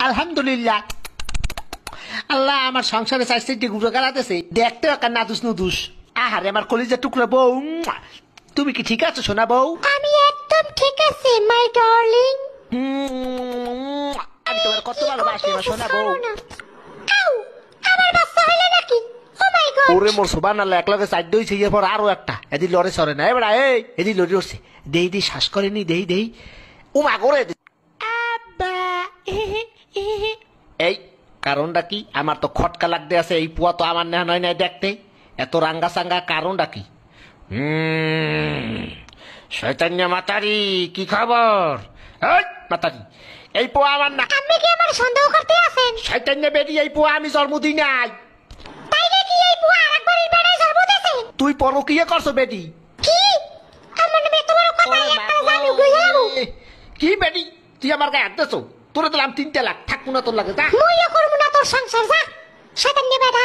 আলহামদুলিল্লাহ। আল্লাহ আমার সংসারে চাইতে গুঁড়ো গালাতেছে, দেখতে একটা নাদুস নুদুস। আহারে আমার কলিজার টুকরা বউ, তুমি কি ঠিক আছো সোনা বউ? আমি একদম ঠিক আছি মাই ডার্লিং। আমি তোমার কত ভালোবাসি আমার সোনা বউ। আউ, আমার বাচ্চা হইলো নাকি? ও মাই গড। ওরে মোর সুবান আল্লাহ, এক লগে চার দই ছিয়ে পর আরো একটা এদি লড়ে সরে না এবার এই এদি লড়ে উঠছে, দেই দেই শ্বাস করেনি, দেই দেই ও মা করে আব্বা এই কারণটা কি? আমার তো খটকা লাগতে আছে, এই পুয়া তো আমার নেহা নয় নাই দেখতে, এত রাঙ্গা সাঙ্গা কারণটা কি? শয়তান্য মাতারি, কি খবর? এই মাতারি, এই পোয়া আমার না। আপনি কি আমার সন্দেহ করতে আছেন? শয়তান্য বেরি, এই পোয়া আমি জন্ম দিই নাই। তাই নাকি? এই বুয়া আরেকবারের বেড়ায় জন্ম দিয়েছে? তুই পরকিয়া করছো বেটি? কি? আমার নামে এত বড় কথা, একটা জানি গইয়া যাবো। কি বেটি, তুই আমার গায়ে হাত দিছো? তোরে দিলাম 3 লাখ, থাকবো না তোর লাগে, যা। মুইও করবো না তোর সংসার, যা শয়তান নে বেটা।